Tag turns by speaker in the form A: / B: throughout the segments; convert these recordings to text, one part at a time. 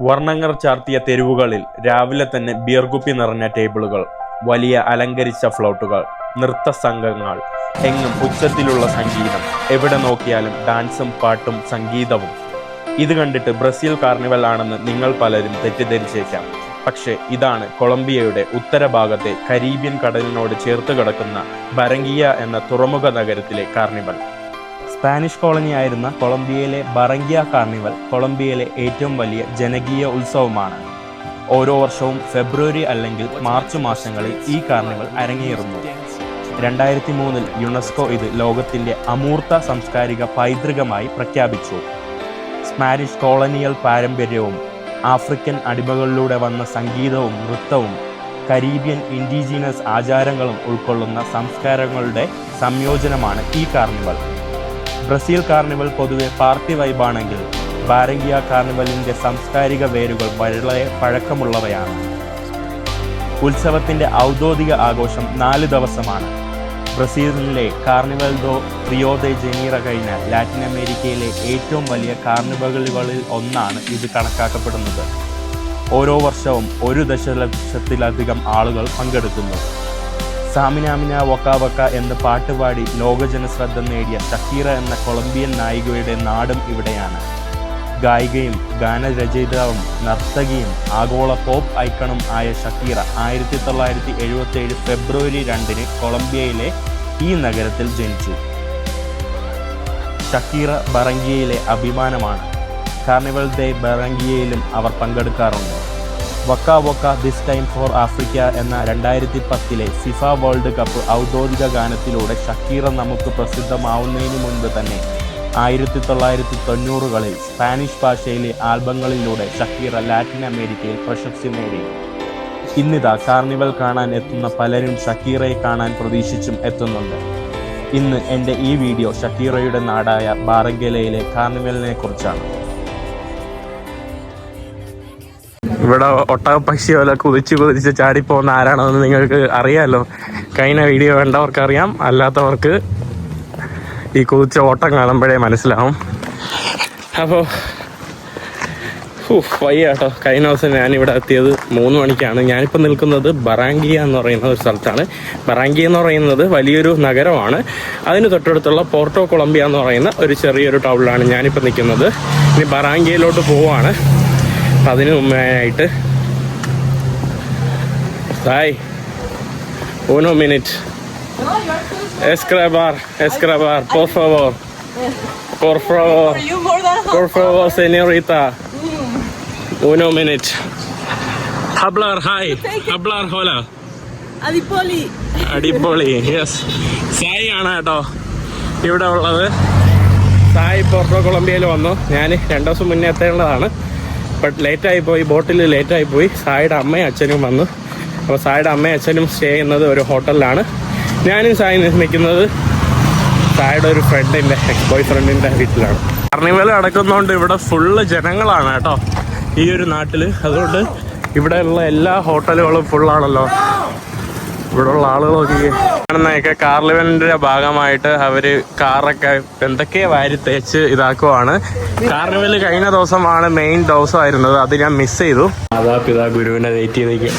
A: വർണ്ണങ്ങൾ ചാർത്തിയ തെരുവുകളിൽ രാവിലെ തന്നെ ബിയർ കുപ്പി നിറഞ്ഞ ടേബിളുകൾ, വലിയ അലങ്കരിച്ച ഫ്ലോട്ടുകൾ, നൃത്ത സംഘങ്ങൾ, എങ്ങും ഉച്ചത്തിലുള്ള സംഗീതം, എവിടെ നോക്കിയാലും ഡാൻസും പാട്ടും സംഗീതവും. ഇത് കണ്ടിട്ട് ബ്രസീൽ കാർണിവൽ ആണെന്ന് നിങ്ങൾ പലരും തെറ്റിദ്ധരിച്ചേക്കാം. പക്ഷേ ഇതാണ് കൊളംബിയയുടെ ഉത്തരഭാഗത്തെ കരീബിയൻ കടലിനോട് ചേർത്ത് കിടക്കുന്ന ബറങ്കിയ എന്ന തുറമുഖ നഗരത്തിലെ കാർണിവൽ. സ്പാനിഷ് കോളനി ആയിരുന്ന കൊളംബിയയിലെ ബറങ്കിയ കാർണിവൽ കൊളംബിയയിലെ ഏറ്റവും വലിയ ജനകീയ ഉത്സവമാണ്. ഓരോ വർഷവും ഫെബ്രുവരി അല്ലെങ്കിൽ മാർച്ച് മാസങ്ങളിൽ ഈ കാർണിവൽ അരങ്ങേറുന്നു. 2003 യുനെസ്കോ ഇത് ലോകത്തിൻ്റെ അമൂർത്ത സാംസ്കാരിക പൈതൃകമായി പ്രഖ്യാപിച്ചു. സ്പാനിഷ് കോളനിയൽ പാരമ്പര്യവും ആഫ്രിക്കൻ അടിമകളിലൂടെ വന്ന സംഗീതവും നൃത്തവും കരീബിയൻ ഇൻഡിജീനസ് ആചാരങ്ങളും ഉൾക്കൊള്ളുന്ന സംസ്കാരങ്ങളുടെ സംയോജനമാണ് ഈ കാർണിവൽ. ബ്രസീൽ കാർണിവൽ പൊതുവെ പാർട്ടി വൈബാണെങ്കിൽ ബാരങ്കിയ കാർണിവലിൻ്റെ സാംസ്കാരിക വേരുകൾ വളരെ പഴക്കമുള്ളവയാണ്. ഉത്സവത്തിൻ്റെ ഔദ്യോഗിക ആഘോഷം 4 ദിവസമാണ്. ബ്രസീലിലെ കാർണിവൽ ദോ റിയോ ദെ ജനീറോ കഴിഞ്ഞാൽ ലാറ്റിൻ അമേരിക്കയിലെ ഏറ്റവും വലിയ കാർണിവലുകളിൽ ഒന്നാണ് ഇത് കണക്കാക്കപ്പെടുന്നത്. ഓരോ വർഷവും 1 ദശലക്ഷത്തിലധികം ആളുകൾ പങ്കെടുക്കുന്നു. സാമിനാമിന വക്ക വക്ക എന്ന പാട്ടുപാടി ലോകജനശ്രദ്ധ നേടിയ ഷക്കീറ എന്ന കൊളംബിയൻ നായികയുടെ നാടും ഇവിടെയാണ്. ഗായികയും ഗാനരചയിതാവും നർത്തകിയും ആഗോള പോപ്പ് ഐക്കണും ആയ ഷക്കീറ 1977 ഫെബ്രുവരി 2 കൊളംബിയയിലെ ഈ നഗരത്തിൽ ജനിച്ചു. ഷക്കീറ ബറങ്കിയയിലെ അഭിമാനമാണ്. കാർണിവൽ ദേ ബറങ്കിയയിലും അവർ പങ്കെടുക്കാറുണ്ട്. വക്ക വക്ക ദിസ് ടൈം ഫോർ ആഫ്രിക്ക എന്ന 2010 ഫിഫ വേൾഡ് കപ്പ് ഔദ്യോഗിക ഗാനത്തിലൂടെ ഷക്കീറ നമുക്ക് പ്രസിദ്ധമാവുന്നതിന് മുൻപ് തന്നെ 1990കളിൽ സ്പാനിഷ് ഭാഷയിലെ ആൽബങ്ങളിലൂടെ ഷക്കീറ ലാറ്റിൻ അമേരിക്കയിൽ പ്രശസ്തി നേടി. ഇന്നിതാ കാർണിവൽ കാണാൻ എത്തുന്ന പലരും ഷക്കീറയെ കാണാൻ പ്രതീക്ഷിച്ചും എത്തുന്നുണ്ട്. ഇന്ന് എൻ്റെ ഈ വീഡിയോ ഷക്കീറയുടെ നാടായ ബാരങ്കിയയിലെ കാർണിവലിനെ കുറിച്ചാണ്. ഇവിടെ ഒട്ടകപ്പക്ഷി പോലെ കുതിച്ച് ചാടിപ്പോകുന്ന ആരാണെന്ന് നിങ്ങൾക്ക് അറിയാമല്ലോ. കഴിഞ്ഞ വീഡിയോ വേണ്ടവർക്കറിയാം, അല്ലാത്തവർക്ക് ഈ കുതിച്ച ഓട്ടം കാണുമ്പോഴേ മനസ്സിലാവും. അപ്പോൾ വയ്യ കേട്ടോ. കഴിഞ്ഞ ദിവസം ഞാനിവിടെ എത്തിയത് 3 മണിക്കാണ്. ഞാനിപ്പോൾ നിൽക്കുന്നത് ബറാങ്കിയ എന്ന് പറയുന്ന ഒരു സ്ഥലത്താണ്. ബറാങ്കിയ എന്ന് പറയുന്നത് വലിയൊരു നഗരമാണ്. അതിന് തൊട്ടടുത്തുള്ള പോർട്ടോ കൊളംബിയ എന്ന് പറയുന്ന ഒരു ചെറിയൊരു ടൗണിലാണ് ഞാനിപ്പോൾ നിൽക്കുന്നത്. ഇനി ബറാങ്കിയയിലോട്ട് പോവുകയാണ്. അതിന് മുമ്പായിട്ട് hi 1 minute Escrabar, por favor, señorita. 1 minute. Hablar, hi. Hablar, hola. Adipoli, yes. Sai ആണ് കേട്ടോ ഇവിടെ ഉള്ളത്. സായി പോർട്ടോ കൊളംബിയയിൽ വന്നു. ഞാൻ 2 ദിവസം മുന്നേ എത്തേണ്ടതാണ്. ബട്ട് ലേറ്റായിപ്പോയി, ബോട്ടിൽ ലേറ്റായിപ്പോയി. സായിയുടെ അമ്മയും അച്ഛനും വന്നു. അപ്പോൾ സായിയുടെ അമ്മയും അച്ഛനും സ്റ്റേ ചെയ്യുന്നത് ഒരു ഹോട്ടലിലാണ്. ഞാനും സായി നിൽക്കുന്നത് സായിയുടെ ഒരു ഫ്രണ്ടിൻ്റെ എക്സ് ബോയ് ഫ്രണ്ടിൻ്റെ വീട്ടിലാണ്. കാർണിവൽ നടക്കുന്നതുകൊണ്ട് ഇവിടെ ഫുള്ള് ജനങ്ങളാണ് കേട്ടോ ഈ ഒരു നാട്ടിൽ. അതുകൊണ്ട് ഇവിടെയുള്ള എല്ലാ ഹോട്ടലുകളും ഫുള്ളാണല്ലോ. ഇവിടെയുള്ള ആളുകളൊക്കെ കാണുന്നതൊക്കെ കാർണിവലിൻ്റെ ഭാഗമായിട്ട് അവർ കാറൊക്കെ എന്തൊക്കെ വാരി തേച്ച് ഇതാക്കുവാണ്. കാർണിവൽ കഴിഞ്ഞ ദിവസമാണ് മെയിൻ ദിവസമായിരുന്നത്. അത് ഞാൻ മിസ് ചെയ്തു. മാതാപിതാ ഗുരുവിനെ വെയിറ്റ് ചെയ്തേക്ക്.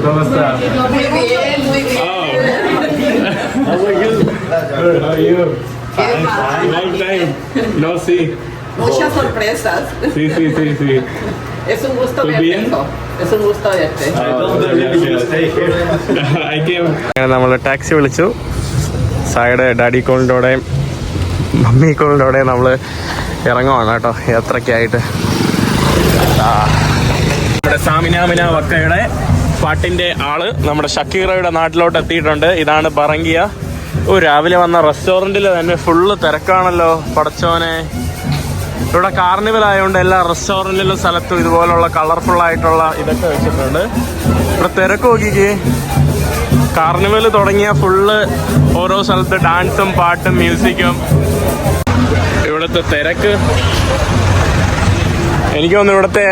A: ¿Cómo estás? Muy bien, muy bien. How are you? Good, how are you? Fine. Long time. No, sí.
B: Muchas sorpresas.
A: Sí.
B: Es un gusto verte, hijo. Es un gusto verte.
A: നമ്മൾ taxi വിളിച്ചു. സായിയുടെ daddy കോളിൻ്റെയും mummy കോളിൻ്റെയും നമ്മൾ ഇറങ്ങുവാണ് കേട്ടോ യാത്രയ്ക്കായിട്ട്. നമ്മുടെ സാമിനാമിന വക്കയുടെ പാട്ടിൻ്റെ ആള് നമ്മുടെ ഷക്കീറയുടെ നാട്ടിലോട്ട് എത്തിയിട്ടുണ്ട്. ഇതാണ് ബറങ്കിയ. രാവിലെ വന്ന റെസ്റ്റോറൻറ്റിൽ തന്നെ ഫുള്ള് തിരക്കാണല്ലോ പടച്ചോനെ. ഇവിടെ കാർണിവൽ ആയതുകൊണ്ട് എല്ലാ റെസ്റ്റോറൻറ്റിലും സ്ഥലത്തും ഇതുപോലുള്ള കളർഫുള്ളായിട്ടുള്ള ഇതൊക്കെ വെച്ചിട്ടുണ്ട്. ഇവിടെ തിരക്ക് നോക്കിക്കേ. കാർണിവൽ തുടങ്ങിയ ഫുള്ള് ഓരോ സ്ഥലത്ത് ഡാൻസും പാട്ടും മ്യൂസിക്കും. ഇവിടുത്തെ തിരക്ക് എനിക്ക് തോന്നുന്നു ഇവിടുത്തെ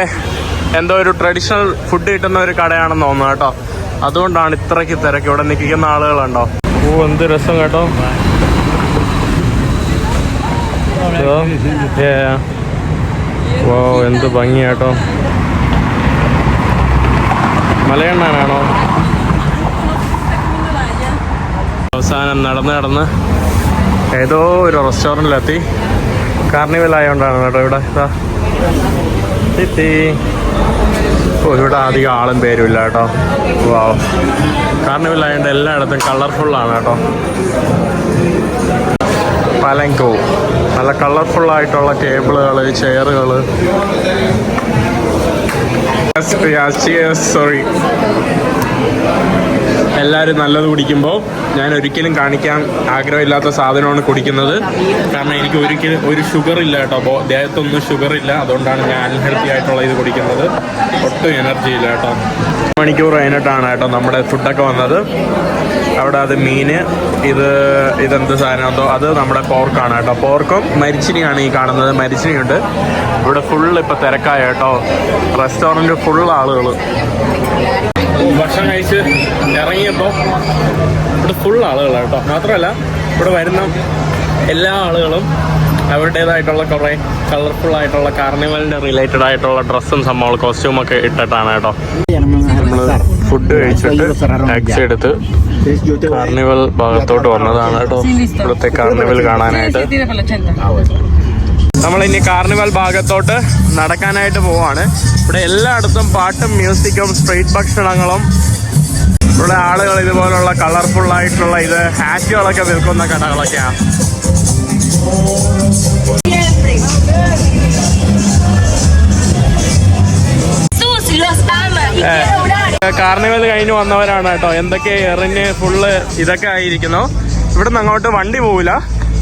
A: എന്തോ ഒരു ട്രഡീഷണൽ ഫുഡ് കിട്ടുന്ന ഒരു കടയാണെന്ന് തോന്നുന്നു കേട്ടോ. അതുകൊണ്ടാണ് ഇത്രയ്ക്ക് തിരക്ക്. ഇവിടെ നിൽക്കുന്ന ആളുകളുണ്ടോ. ഓ എന്ത് രസം കേട്ടോ. ഓ എന്ത് ഭംഗിയാട്ടോ. മലയണ്ണാനാണോ? അവസാനം നടന്ന് ഏതോ ഒരു റെസ്റ്റോറൻറ്റിലെത്തി. കാർണിവൽ ആയതുകൊണ്ടാണ് കേട്ടോ ഇവിടെ. എത്തി. ഓ ഇവിടെ അധികം ആളും പേരും ഇല്ല കേട്ടോ. വാവ്, കാർണിവൽ ആയതുകൊണ്ട് എല്ലായിടത്തും കളർഫുള്ളാണ് കേട്ടോ. പലങ്കോ നല്ല കളർഫുള്ളായിട്ടുള്ള ടേബിളുകൾ, ചെയറുകൾ. സോറി, എല്ലാവരും നല്ലത് കുടിക്കുമ്പോൾ ഞാൻ ഒരിക്കലും കാണിക്കാൻ ആഗ്രഹമില്ലാത്ത സാധനമാണ് കുടിക്കുന്നത്. കാരണം എനിക്ക് ഒരിക്കലും ഒരു ഷുഗർ ഇല്ല കേട്ടോ. അപ്പോൾ ദേഹത്തൊന്നും ഷുഗർ ഇല്ല, അതുകൊണ്ടാണ് ഞാൻ അൺഹെൽത്തി ആയിട്ടുള്ള ഇത് കുടിക്കുന്നത്. ഒട്ടും എനർജി ഇല്ല കേട്ടോ. മണിക്കൂർ കഴിഞ്ഞിട്ടാണ് കേട്ടോ നമ്മുടെ ഫുഡൊക്കെ വന്നത്. അവിടെ അത് മീന്, ഇതെന്ത് സാധനമാണോ അത് നമ്മുടെ പോർക്കാണ് കേട്ടോ. പോർക്കും മരിച്ചിനിയാണ് ഈ കാണുന്നത്. മരിച്ചിനിയുണ്ട് ഇവിടെ. ഫുള്ള് ഇപ്പം തിരക്കായ കേട്ടോ. റെസ്റ്റോറൻറ്റ് ഫുൾ ആളുകൾ. ഭക്ഷണം കഴിച്ച് ഇറങ്ങിയപ്പോൾ ഇവിടെ ഫുൾ ആളുകളാണ് കേട്ടോ. മാത്രമല്ല ഇവിടെ വരുന്ന എല്ലാ ആളുകളും അവരുടേതായിട്ടുള്ള കുറേ കളർഫുൾ ആയിട്ടുള്ള കാർണിവലിൻ്റെ റിലേറ്റഡ് ആയിട്ടുള്ള ഡ്രസ്സും സംഭവങ്ങൾ, കോസ്റ്റ്യൂമൊക്കെ ഇട്ടിട്ടാണ് കേട്ടോ. നമ്മൾ ഫുഡ് കഴിച്ചിട്ട് ടാക്സി എടുത്ത് കാർണിവൽ ഭാഗത്തോട്ട് വന്നതാണ് കേട്ടോ. ഇവിടുത്തെ കാർണിവൽ കാണാനായിട്ട് നമ്മളിനി കാർണിവൽ ഭാഗത്തോട്ട് നടക്കാനായിട്ട് പോവാണ്. ഇവിടെ എല്ലായിടത്തും പാട്ടും മ്യൂസിക്കും സ്ട്രീറ്റ് ഭക്ഷണങ്ങളും. ഇവിടെ ആളുകൾ ഇതുപോലുള്ള കളർഫുള്ളായിട്ടുള്ള ഹാറ്റുകളൊക്കെ വിൽക്കുന്ന കടകളൊക്കെയാണ്. കാർണിവൽ കഴിഞ്ഞ് വന്നവരാണ് കേട്ടോ. എന്തൊക്കെ എറിഞ്ഞ് ഫുള്ള് ഇതൊക്കെ ആയിരിക്കുന്നു. ഇവിടുന്ന് അങ്ങോട്ട് വണ്ടി പോവില്ല.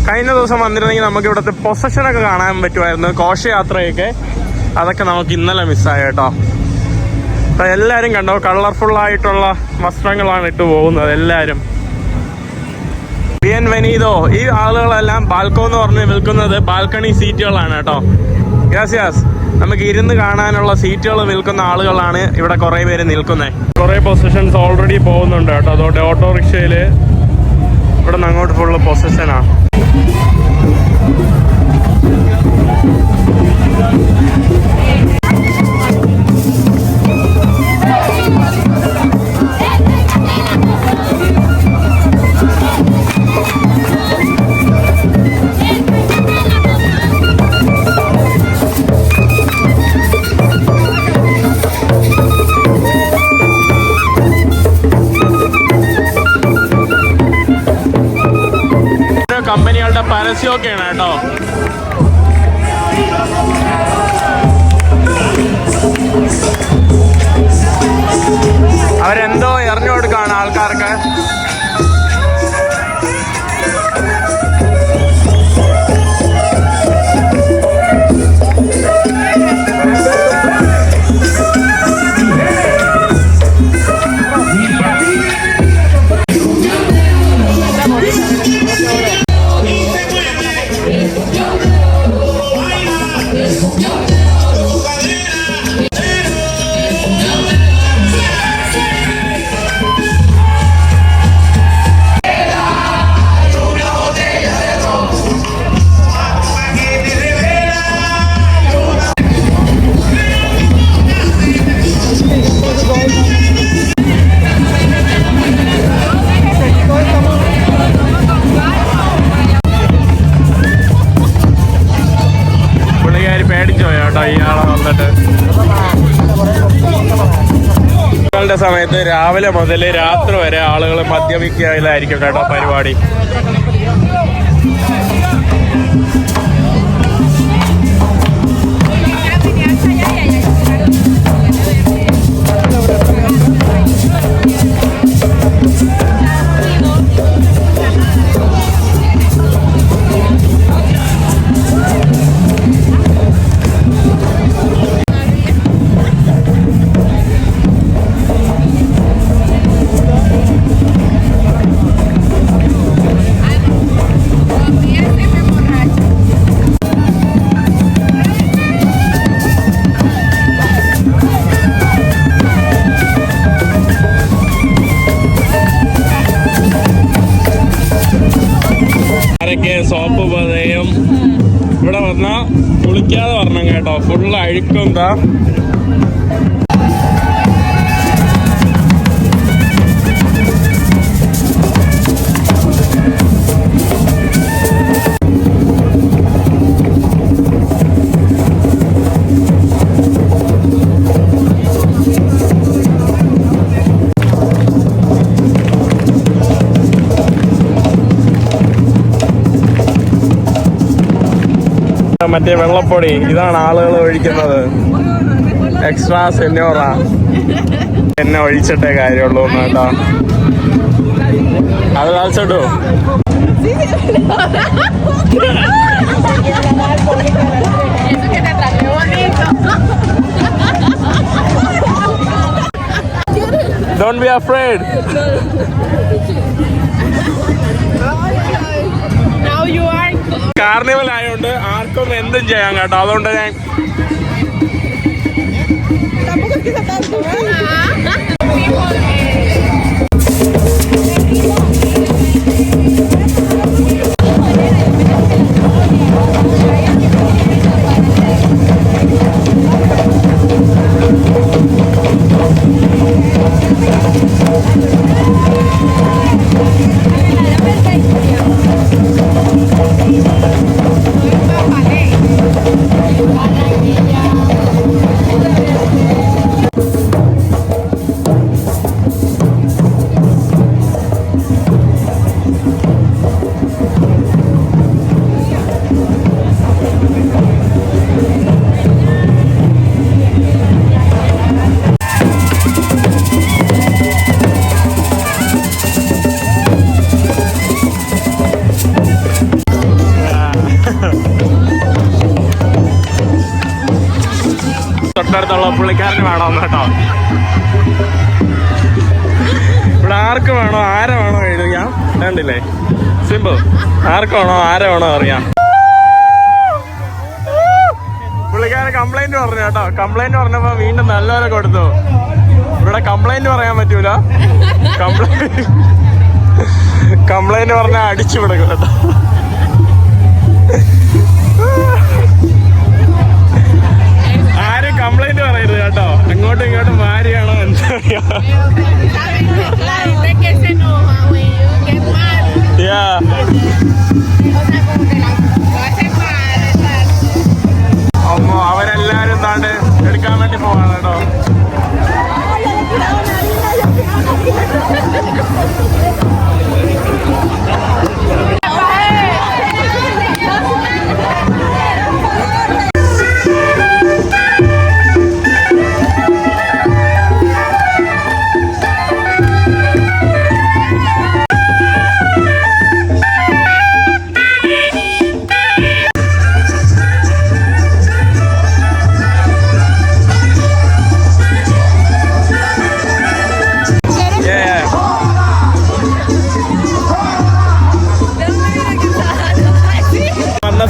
A: കഴിഞ്ഞ ദിവസം വന്നിരുന്നെങ്കിൽ നമുക്ക് ഇവിടുത്തെ പൊസഷനൊക്കെ കാണാൻ പറ്റുമായിരുന്നു, ഘോഷയാത്രയൊക്കെ. അതൊക്കെ നമുക്ക് ഇന്നലെ മിസ്സായി കേട്ടോ. അപ്പം എല്ലാവരും കണ്ടോ, കളർഫുള്ളായിട്ടുള്ള വസ്ത്രങ്ങളാണ് ഇട്ട് പോകുന്നത് എല്ലാവരും. ബിയൻ വെനീതോ. ഈ ആളുകളെല്ലാം ബാൽക്കോ എന്ന് പറഞ്ഞ് വിൽക്കുന്നത് ബാൽക്കണി സീറ്റുകളാണ് കേട്ടോ. യാസ് നമുക്ക് ഇരുന്ന് കാണാനുള്ള സീറ്റുകൾ വിൽക്കുന്ന ആളുകളാണ് ഇവിടെ കുറേ പേര് നിൽക്കുന്നത്. കുറേ പൊസിഷൻസ് ഓൾറെഡി പോകുന്നുണ്ട് കേട്ടോ. അതുകൊണ്ട് ഓട്ടോറിക്ഷയിൽ ഇവിടെ നിന്ന് അങ്ങോട്ട് ഫുള്ള് പൊസിഷനാണ്. കമ്പനികളുടെ പരസ്യമൊക്കെയാണ് കേട്ടോ. അവരെന്തോ എറിഞ്ഞു കൊടുക്കാണ് ആൾക്കാർക്ക്. സമയത്ത് രാവിലെ മുതൽ രാത്രി വരെ ആളുകൾ മദ്യപിക്കലായിരിക്കും കേട്ടോ പരിപാടി. ആരൊക്കെ സോപ്പ് പതയും ഇവിടെ വന്നാ കുളിക്കാതെ വരണം കേട്ടോ. ഫുള്ള് അഴുക്കും എന്താ. മറ്റേ വെള്ളപ്പൊടി ഇതാണ് ആളുകൾ ഒഴിക്കുന്നത്. എക്സ്ട്രാ സെന്യോറ എന്നെ ഒഴിച്ചിട്ടേ കാര്യമുള്ളൂ കേട്ടോ. അത് കാണിച്ചോട്ടു. Don't be afraid.
C: Now you are.
A: Carnival ആയതുകൊണ്ട് ആർക്കും എന്തും ചെയ്യാം കേട്ടോ. അതുകൊണ്ട് ഞാൻ
C: Tampoco es que sea tanto,
A: തൊട്ടടുത്തുള്ള പുള്ളിക്കാരന് വേണമെന്ന് കേട്ടോ. ഇവിടെ ആർക്ക് വേണോ ആരെ വേണോ എഴുതിക്കാം. കണ്ടില്ലേ, സിമ്പിൾ. ആർക്ക് വേണോ ആരെ വേണോ അറിയാം. പുള്ളിക്കാരൻ കംപ്ലൈന്റ് പറഞ്ഞു കേട്ടോ. കംപ്ലൈന്റ് പറഞ്ഞപ്പോ വീണ്ടും നല്ലപോലെ കൊടുത്തു. ഇവിടെ കംപ്ലൈന്റ് പറയാൻ പറ്റൂല. കംപ്ലൈന്റ് പറഞ്ഞാൽ അടിച്ചു വിടും കേട്ടോ. ആരും കംപ്ലൈന്റ് പറയരുത് കേട്ടോ. അങ്ങോട്ടും ഇങ്ങോട്ടും ഭാര്യയാണോ എന്താ പറയാ. അമ്മോ അവരെല്ലാരും താണ്ട് എടുക്കാൻ വേണ്ടി പോവാണ് കേട്ടോ.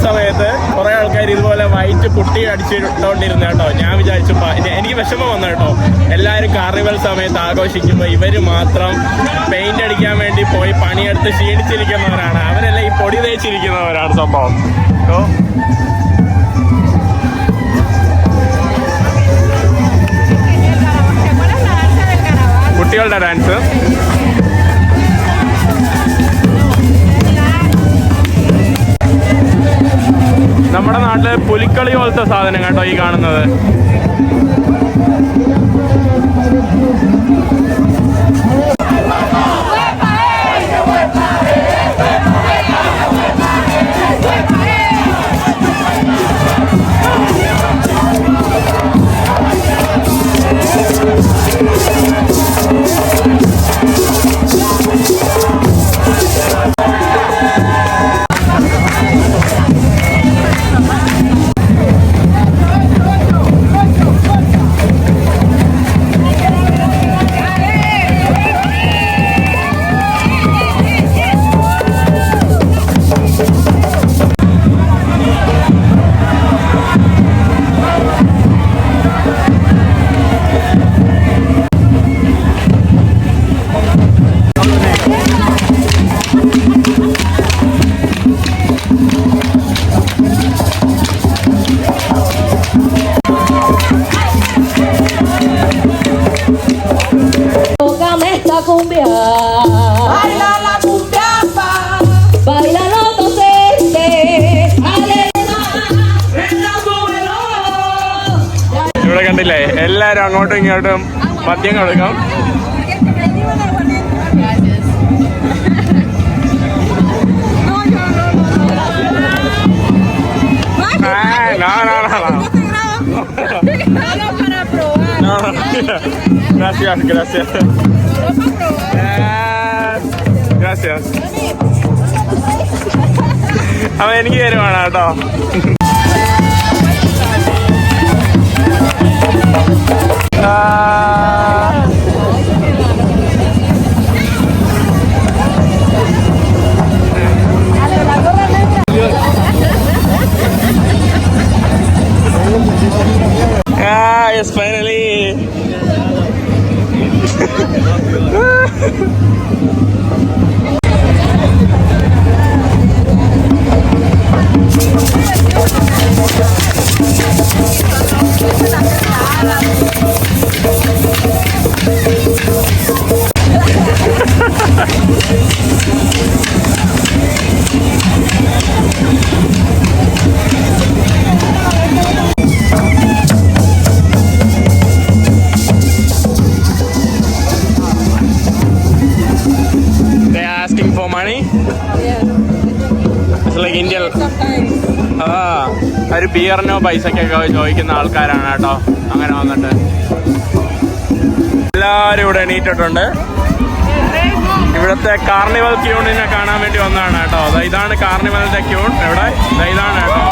A: സമയത്ത് കുറെ ആൾക്കാർ ഇതുപോലെ വൈറ്റ് പുട്ടി അടിച്ചിട്ടോണ്ടിരുന്നു കേട്ടോ. ഞാൻ വിചാരിച്ചു എനിക്ക് വിഷമം വന്നു കേട്ടോ. എല്ലാവരും കാർണിവൽ സമയത്ത് ആഘോഷിക്കുമ്പോൾ ഇവര് മാത്രം പെയിന്റ് അടിക്കാൻ വേണ്ടി പോയി പണിയെടുത്ത് ക്ഷീണിച്ചിരിക്കുന്നവരാണ്. അവരെല്ലാം ഈ പൊടി തേച്ചിരിക്കുന്നവരാണ് സംഭവം. കുട്ടികളുടെ ഡാൻസ് നമ്മുടെ നാട്ടില് പുലിക്കളി പോലത്തെ സാധനം കേട്ടോ ഈ കാണുന്നത്. എല്ലാവരും അങ്ങോട്ടും ഇങ്ങോട്ടും മദ്യം കൊടുക്കും. Gracias, gracias. Gracias. അവൻ എനിക്ക് തരുവാണ് കേട്ടോ. Yes, finally. Money? It's like Indian. ഒരു ബിയറിനോ പൈസക്കൊക്കെ ചോദിക്കുന്ന ആൾക്കാരാണ് കേട്ടോ. അങ്ങനെ വന്നിട്ട് എല്ലാവരും ഇവിടെ എണീറ്റിട്ടുണ്ട്. ഇവിടുത്തെ കാർണിവൽ ക്യൂണിനെ കാണാൻ വേണ്ടി വന്നതാണ് കേട്ടോ. ഇതാണ് കാർണിവലിന്റെ ക്യൂൺ. ഇവിടെ ഇതാണ് കേട്ടോ.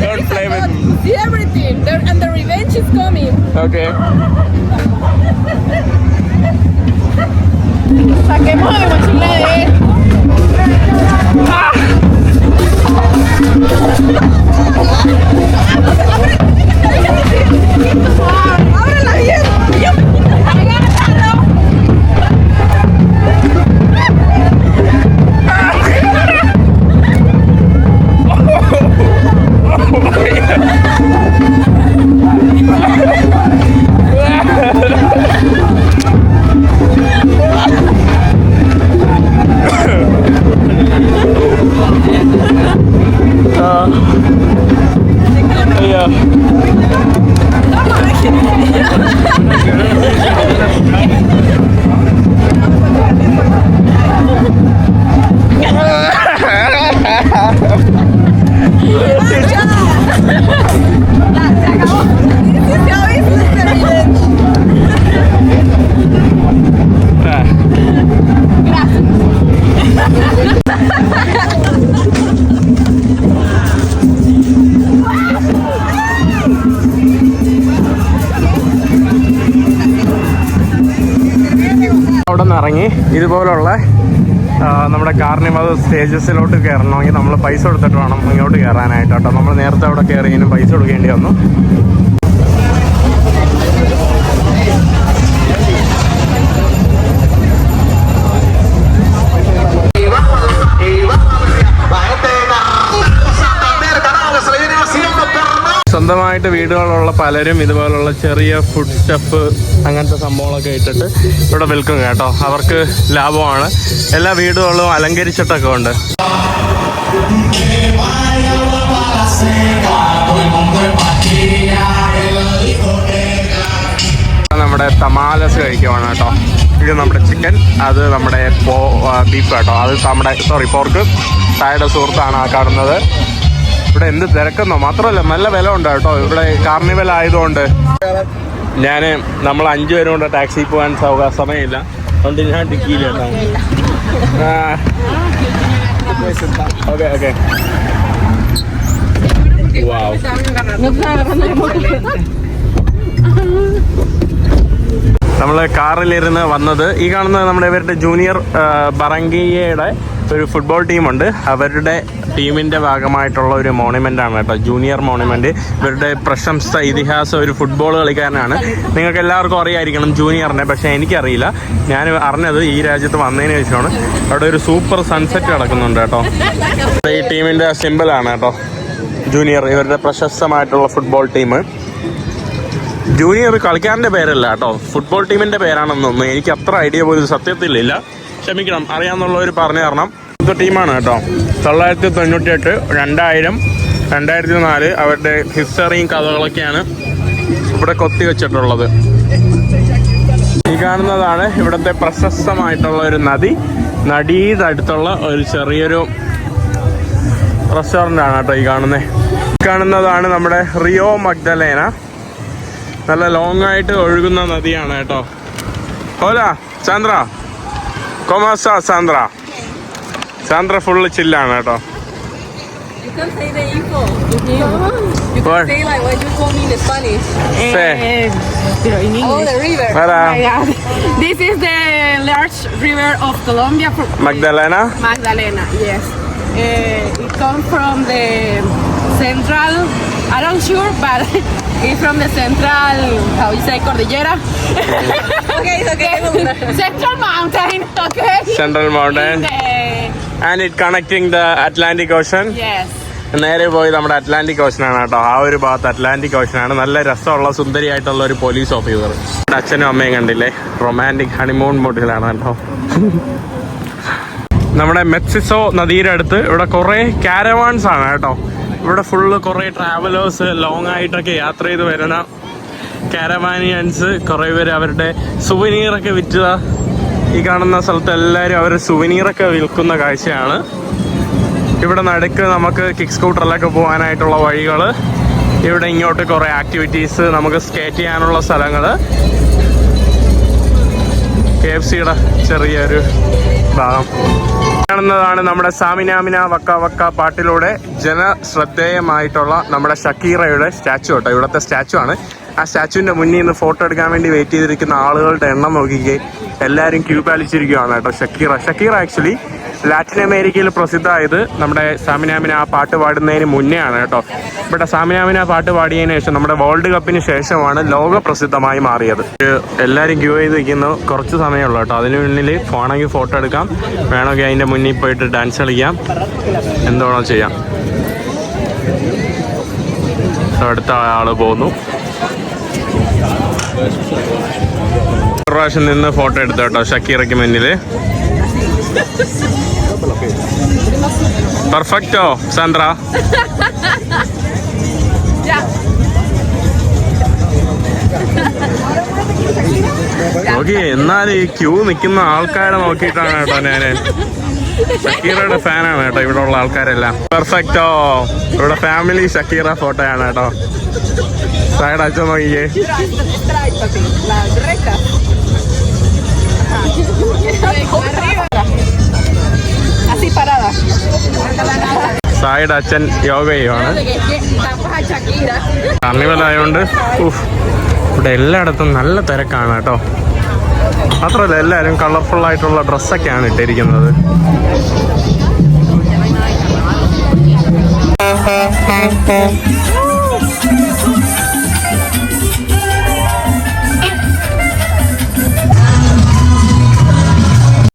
A: Don't play with me.
C: See everything, and the revenge is coming.
A: Okay.
C: Saquemos de mochila de él. ¡Ábrela bien!
A: അവിടെ നിന്ന് ഇറങ്ങി ഇതുപോലുള്ള നമ്മുടെ കാർണിവൽ സ്റ്റേജസിലോട്ട് കയറണമെങ്കിൽ നമ്മൾ പൈസ കൊടുത്തിട്ട് വേണം ഇങ്ങോട്ട് കയറാനായിട്ട് കേട്ടോ. നമ്മൾ നേരത്തെ അവിടെ കയറിയതിനും പൈസ കൊടുക്കേണ്ടി വന്നു. സ്വന്തമായിട്ട് വീടുകളുള്ള പലരും ഇതുപോലുള്ള ചെറിയ ഫുഡ് സ്റ്റഫ് അങ്ങനത്തെ സംഭവങ്ങളൊക്കെ ഇട്ടിട്ട് ഇവിടെ വിൽക്കും കേട്ടോ. അവർക്ക് ലാഭമാണ്. എല്ലാ വീടുകളും അലങ്കരിച്ചിട്ടൊക്കെ ഉണ്ട്. നമ്മുടെ തമാലസ് കഴിക്കുവാണ് കേട്ടോ. ഇത് നമ്മുടെ ചിക്കൻ, അത് നമ്മുടെ ബീഫ് കേട്ടോ. അത് നമ്മുടെ പോർക്ക്. തായുടെ സുഹൃത്താണ് ആ കാണുന്നത്. ഇവിടെ എന്ത് തിരക്കുന്നോ, മാത്രമല്ല നല്ല വില ഉണ്ട് കേട്ടോ. ഇവിടെ കാർണിവൽ ആയതുകൊണ്ട് നമ്മൾ 5 പേരും കൊണ്ട് ടാക്സി പോകാൻ സമയമില്ല. അതുകൊണ്ട് ഞാൻ ടിക്കിയില്ല കേട്ടോ. Okay okay. വാവ്. നമ്മൾ കാറിലിരുന്ന് വന്നത്. ഈ കാണുന്നത് നമ്മുടെ ഇവരുടെ ജൂനിയർ ബറങ്കിയയുടെ ഒരു ഫുട്ബോൾ ടീമുണ്ട്. അവരുടെ ടീമിൻ്റെ ഭാഗമായിട്ടുള്ള ഒരു മോണുമെൻ്റ് ആണ് കേട്ടോ, ജൂനിയർ മോണുമെൻ്റ്. ഇവരുടെ പ്രശംസ ഇതിഹാസം ഒരു ഫുട്ബോൾ കളിക്കാരനാണ്. നിങ്ങൾക്ക് എല്ലാവർക്കും അറിയായിരിക്കണം ജൂനിയറിനെ, പക്ഷേ എനിക്കറിയില്ല. ഞാൻ അറിഞ്ഞത് ഈ രാജ്യത്ത് വന്നതിന് ശേഷമാണ്. അവിടെ ഒരു സൂപ്പർ സൺസെറ്റ് കിടക്കുന്നുണ്ട് കേട്ടോ. ഈ ടീമിൻ്റെ സിമ്പിളാണ് കേട്ടോ ജൂനിയർ, ഇവരുടെ പ്രശസ്തമായിട്ടുള്ള ഫുട്ബോൾ ടീം. ജൂനിയർ കളിക്കാരൻ്റെ പേരല്ല കേട്ടോ, ഫുട്ബോൾ ടീമിൻ്റെ പേരാണെന്നൊന്നും എനിക്ക് അത്ര ഐഡിയ പോലും സത്യത്തിലില്ല. ക്ഷമിക്കണം, അറിയാമെന്നുള്ളവർ പറഞ്ഞു തരണം. ഇന്നത്തെ ടീമാണ് കേട്ടോ. 1998, 2000, 2004 അവരുടെ ഹിസ്റ്ററിയും കഥകളൊക്കെയാണ് ഇവിടെ കൊത്തി വെച്ചിട്ടുള്ളത്. ഈ കാണുന്നതാണ് ഇവിടുത്തെ പ്രശസ്തമായിട്ടുള്ള ഒരു നദി. നദിയുടെ അടുത്തുള്ള ഒരു ചെറിയൊരു റെസ്റ്റോറൻ്റ് ആണ് കേട്ടോ ഈ കാണുന്നത്. ഈ കാണുന്നതാണ് നമ്മുടെ റിയോ മഗ്ദലേന. നല്ല ലോങ് ആയിട്ട് ഒഴുകുന്ന നദിയാണ് കേട്ടോ. ഹോലാ സാന്ദ്ര, കൊമാസ സാന്ദ്ര. സാന്ദ്ര ഫുള്ള് ചില്ലാണ് കേട്ടോ.
B: You can say the info. You can say like what you told me in Spanish.
C: Pero en
B: Oh, the river.
A: Hola.
C: Oh my God. This is the large river of Colombia.
A: Magdalena.
C: Magdalena, yes. It comes from the central, I'm not sure, but it's from the central, how you say, Cordillera?
B: Okay, it's okay.
C: Central mountain, okay?
A: Central mountain.
C: In the,
A: And it connecting the Atlantic Ocean.
C: yes.
A: നേരെ പോയി നമ്മുടെ Atlantic ഓഷനാണ് കേട്ടോ. ആ ഒരു ഭാഗത്ത് Atlantic ഓഷനാണ്. നല്ല രസമുള്ള സുന്ദരിയായിട്ടുള്ള ഒരു പോലീസ് ഓഫീസർ. അച്ഛനും അമ്മയും കണ്ടില്ലേ, റൊമാൻറ്റിക് ഹണിമൂൺ മൂഡിലാണ് കേട്ടോ. നമ്മുടെ മെക്സിക്കോ നദിയുടെ അടുത്ത് ഇവിടെ കുറേ കാരവാൻസ് ആണ് കേട്ടോ. ഇവിടെ ഫുള്ള് കുറേ ട്രാവലേഴ്സ് ലോങ് ആയിട്ടൊക്കെ യാത്ര ചെയ്ത് വരുന്ന കാരവാനിയൻസ് കുറേ പേര് അവരുടെ സുവനീറൊക്കെ വിറ്റുക. ഈ കാണുന്ന സ്ഥലത്ത് എല്ലാവരും അവർ സുവനീറൊക്കെ വിൽക്കുന്ന കാഴ്ചയാണ്. ഇവിടെ നടുക്ക് നമുക്ക് കിക്ക് സ്കൂട്ടറിലൊക്കെ പോകാനായിട്ടുള്ള വഴികൾ. ഇവിടെ ഇങ്ങോട്ട് കുറേ ആക്ടിവിറ്റീസ്, നമുക്ക് സ്കേറ്റ് ചെയ്യാനുള്ള സ്ഥലങ്ങൾ. KFCയുടെ ചെറിയൊരു ഭാഗം കാണുന്നതാണ് നമ്മുടെ സാമിനാമിന വക്ക വക്ക പാട്ടിലൂടെ ജനശ്രദ്ധേയമായിട്ടുള്ള നമ്മുടെ ഷക്കീറയുടെ സ്റ്റാച്ചു കേട്ടോ. ഇവിടുത്തെ സ്റ്റാച്ചു ആണ്. ആ സ്റ്റാച്ചുവിൻ്റെ മുന്നിൽ നിന്ന് ഫോട്ടോ എടുക്കാൻ വേണ്ടി വെയിറ്റ് ചെയ്തിരിക്കുന്ന ആളുകളുടെ എണ്ണം നോക്കിക്കേ. എല്ലാവരും ക്യൂ പാലിച്ചിരിക്കുകയാണ് കേട്ടോ. ഷക്കീറ ആക്ച്വലി ലാറ്റിൻ അമേരിക്കയിൽ പ്രസിദ്ധമായത് നമ്മുടെ സാമിനാമിന ആ പാട്ട് പാടുന്നതിന് മുന്നേ ആണ് കേട്ടോ. ഇവിടെ സാമിനാമിന പാട്ട് പാടിയതിനു ശേഷം നമ്മുടെ വേൾഡ് കപ്പിന് ശേഷമാണ് ലോക പ്രസിദ്ധമായി മാറിയത്. എല്ലാവരും ക്യൂ ചെയ്ത് നിൽക്കുന്നു. കുറച്ച് സമയമുള്ളൂ കേട്ടോ. അതിന് മുന്നിൽ ഫോണെങ്കിൽ ഫോട്ടോ എടുക്കാം, വേണമെങ്കിൽ അതിൻ്റെ മുന്നിൽ പോയിട്ട് ഡാൻസ് കളിക്കാം, എന്താണോ ചെയ്യാം. അടുത്ത ആള് പോകുന്നു. ഒരു പ്രാവശ്യം നിന്ന് ഫോട്ടോ എടുത്തു കേട്ടോ ഷക്കീറയ്ക്ക് മുന്നിൽ. പെർഫെക്റ്റോ സാന്ദ്ര? നോക്കി, എന്നാലും ഈ ക്യൂ നിൽക്കുന്ന ആൾക്കാരെ നോക്കിയിട്ടാണ് കേട്ടോ ഞാന്. ഷക്കീറയുടെ ഫാനാണ് കേട്ടോ ഇവിടെ ഉള്ള ആൾക്കാരെല്ലാം. പെർഫെക്റ്റോ, ഇവിടെ ഫാമിലി ഷക്കീറ ഫോട്ടോയാണ് കേട്ടോ. സൈഡ് അച്ഛൻ നോക്കിയേ. സൈഡ് അച്ഛൻ യോഗ ചെയ്യുവാണ്. കാർണിവലായതുകൊണ്ട് ഇവിടെ എല്ലായിടത്തും നല്ല തിരക്കാണ് കേട്ടോ. മാത്രമല്ല എല്ലാവരും കളർഫുൾ ആയിട്ടുള്ള ഡ്രസ്സൊക്കെയാണ് ഇട്ടിരിക്കുന്നത്.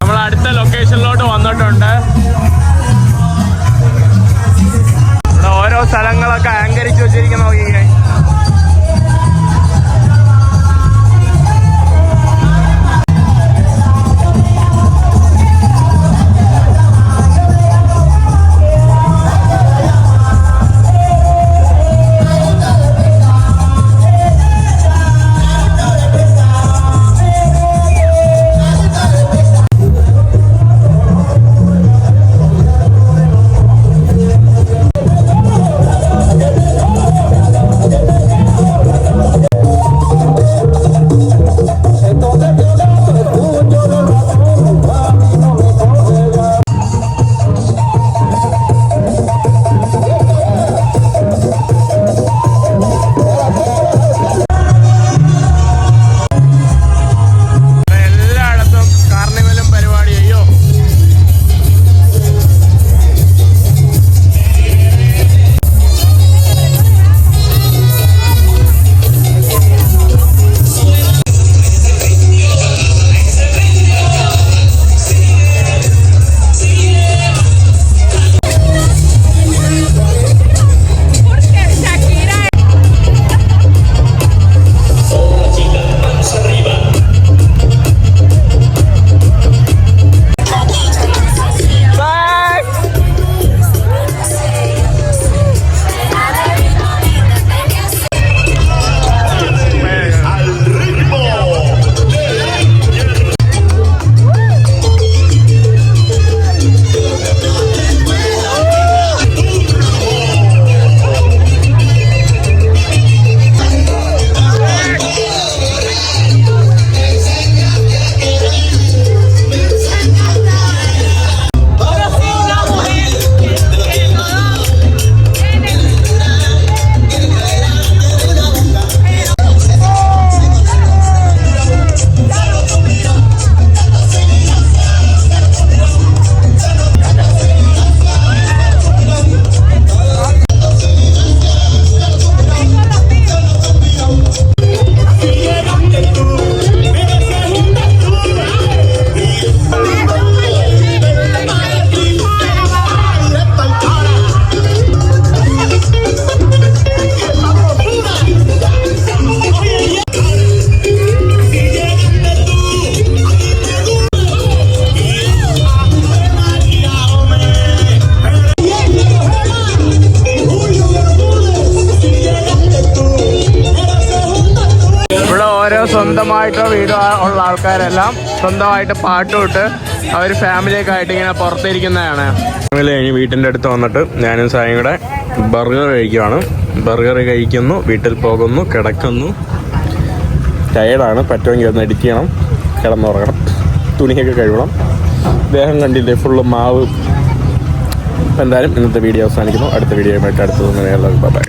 A: നമ്മൾ അടുത്ത ലൊക്കേഷനിലോട്ട് വന്നിട്ടുണ്ട്. ഇവിടെ ഓരോ സ്ഥലങ്ങളൊക്കെ അലങ്കരിച്ച് വെച്ചിരിക്കുന്ന നോക്കിക്കേ.
D: സ്വന്തമായിട്ടുള്ള വീട് ഉള്ള ആൾക്കാരെല്ലാം സ്വന്തമായിട്ട് പാട്ടുമിട്ട് അവർ ഫാമിലിയൊക്കെ ആയിട്ട് ഇങ്ങനെ പുറത്തിരിക്കുന്നതാണ്. ഫാമിലി കഴിഞ്ഞ് വീട്ടിൻ്റെ അടുത്ത് വന്നിട്ട് ഞാനും സായും കൂടെ ബർഗർ കഴിക്കുകയാണ്. ബർഗർ കഴിക്കുന്നു, വീട്ടിൽ പോകുന്നു, കിടക്കുന്നു. ടയേർഡാണ്, പറ്റുമെങ്കിൽ ഒന്ന് എഡിറ്റ് ചെയ്യണം, കിടന്നുറങ്ങണം, തുണിയൊക്കെ കഴുകണം. ദേഹം കണ്ടില്ലേ ഫുള്ള് മാവ്. എന്തായാലും ഇന്നത്തെ വീഡിയോ അവസാനിക്കുന്നു. അടുത്ത വീഡിയോയുമായിട്ട് അടുത്തത് ബൈ.